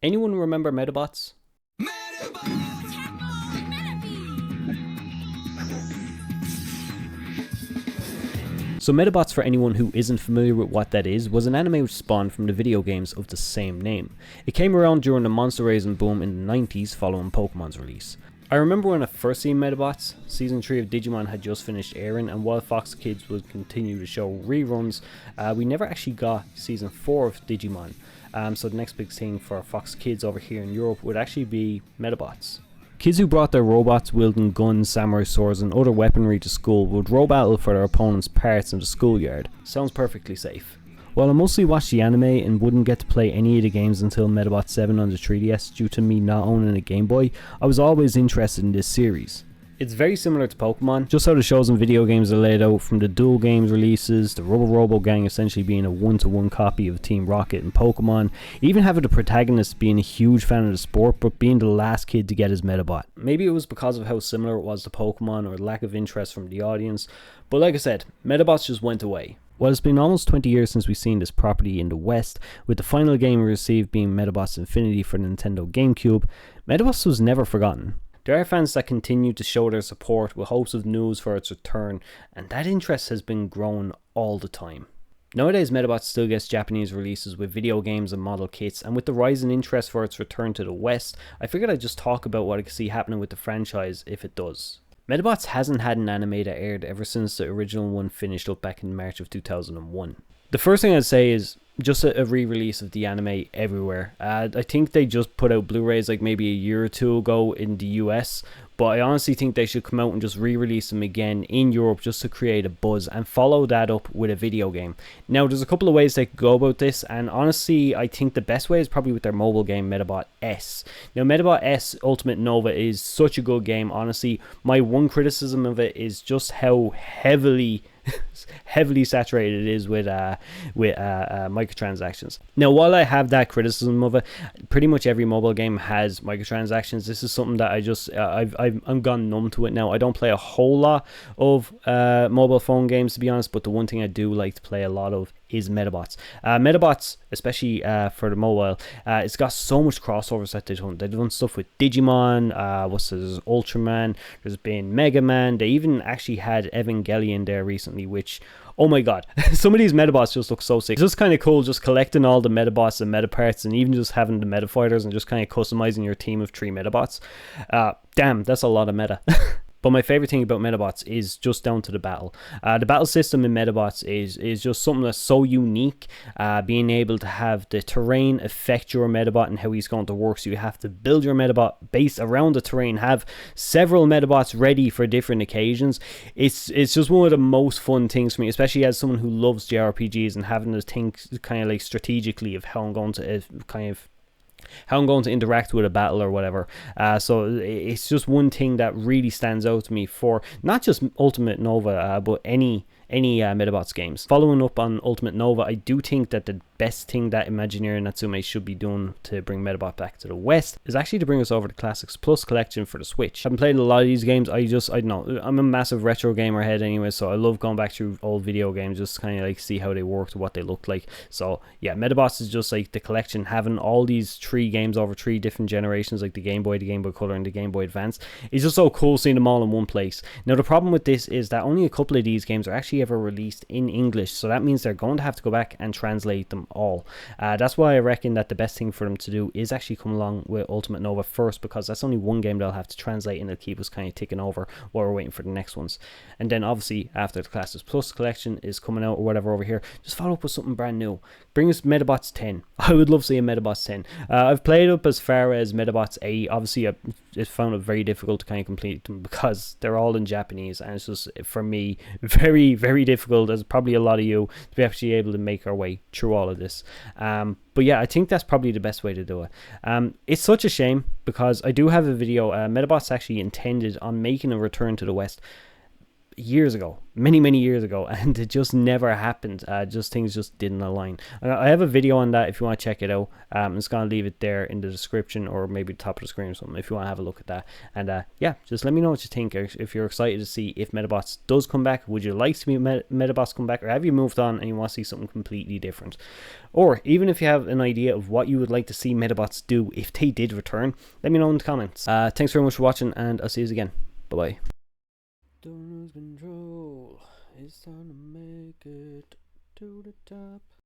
Anyone remember Medabots? So Medabots, for anyone who isn't familiar with what that is, was an anime which spawned from the video games of the same name. It came around during the monster raising boom in the 90s following Pokemon's release. I remember when I first seen Medabots, Season 3 of Digimon had just finished airing, and while Fox Kids would continue to show reruns, we never actually got Season 4 of Digimon. So the next big thing for Fox Kids over here in Europe would actually be Medabots. Kids who brought their robots wielding guns, samurai swords and other weaponry to school would row battle for their opponent's parts in the schoolyard. Sounds perfectly safe. While I mostly watched the anime and wouldn't get to play any of the games until Medabots 7 on the 3DS due to me not owning a Game Boy, I was always interested in this series. It's very similar to Pokemon, just how the shows and video games are laid out, from the dual games releases, the Rubber Robo Gang essentially being a one-to-one copy of Team Rocket and Pokemon, even having the protagonist being a huge fan of the sport but being the last kid to get his Medabot. Maybe it was because of how similar it was to Pokemon or lack of interest from the audience, but like I said, Medabots just went away. While it's been almost 20 years since we've seen this property in the West, with the final game we received being Medabots Infinity for the Nintendo GameCube, Medabots was never forgotten. There are fans that continue to show their support with hopes of news for its return, and that interest has been growing all the time. Nowadays, Medabots still gets Japanese releases with video games and model kits, and with the rise in interest for its return to the West, I figured I'd just talk about what I could see happening with the franchise if it does. Medabots hasn't had an anime that aired ever since the original one finished up back in March of 2001. The first thing I'd say is just a re-release of the anime everywhere. I think they just put out Blu-rays like maybe a year or two ago in the US, but I honestly think they should come out and just re-release them again in Europe just to create a buzz and follow that up with a video game. Now, there's a couple of ways they could go about this, and honestly, I think the best way is probably with their mobile game Medabot S. Now, Medabot S Ultimate Nova is such a good game, honestly. My one criticism of it is just how heavily saturated it is with microtransactions. Now, while I have that criticism of it, pretty much every mobile game has microtransactions. This is something that I just I'm gone numb to it now. I don't play a whole lot of mobile phone games, to be honest, but the one thing I do like to play a lot of is Medabots. Medabots, especially for the mobile, it's got so much crossovers that they've done. They've done stuff with Digimon, there's Ultraman, there's been Mega Man. They even actually had Evangelion there recently, which, oh my god, some of these Medabots just look so sick. It's just kind of cool just collecting all the Medabots and Metaparts, and even just having the Metafighters and just kind of customizing your team of 3 Medabots. Damn, that's a lot of meta. But my favorite thing about Medabots is just down to the battle. The battle system in Medabots is just something that's so unique. Being able to have the terrain affect your Medabot and how he's going to work. So you have to build your Medabot based around the terrain. Have several Medabots ready for different occasions. It's just one of the most fun things for me, especially as someone who loves JRPGs and having to think kind of like strategically of how I'm going to interact with a battle or whatever. So it's just one thing that really stands out to me for not just Ultimate Nova, but any Medabots games. Following up on Ultimate Nova, I do think that the best thing that Imagineering Natsume should be doing to bring Medabot back to the West is actually to bring us over the Classics Plus collection for the Switch. I haven't played a lot of these games. I don't know, I'm a massive retro gamer head anyway, so I love going back through old video games just kind of like see how they worked, what they looked like. So yeah, Medabots is just like the collection, having all these 3 games over 3 different generations, like the Game Boy, the Game Boy Color and the Game Boy Advance. It's just so cool seeing them all in one place. Now, the problem with this is that only a couple of these games are actually ever released in English, so that means they're going to have to go back and translate them all. That's why I reckon that the best thing for them to do is actually come along with Ultimate Nova first, because that's only one game they'll have to translate and it'll keep us kind of ticking over while we're waiting for the next ones. And then obviously after the Classics Plus collection is coming out or whatever over here, just follow up with something brand new. Bring us Medabots 10. I would love to see a Medabots 10. I've played up as far as Medabots 8. Obviously I found it very difficult to kind of complete them because they're all in Japanese, and it's just, for me, very, very difficult, as probably a lot of you, to be actually able to make our way through all of this. But yeah, I think that's probably the best way to do it. It's such a shame because I do have a video. Medabots actually intended on making a return to the West years ago, many years ago, and it just never happened. Just things just didn't align. I have a video on that if you want to check it out. I'm just gonna leave it there in the description, or maybe the top of the screen or something, if you want to have a look at that. And yeah, just let me know what you think. If you're excited to see if Medabots does come back, would you like to see Medabots come back, or have you moved on and you want to see something completely different? Or even if you have an idea of what you would like to see Medabots do if they did return, let me know in the comments. Thanks very much for watching, and I'll see you again. Bye bye. Don't lose control. It's time to make it to the top.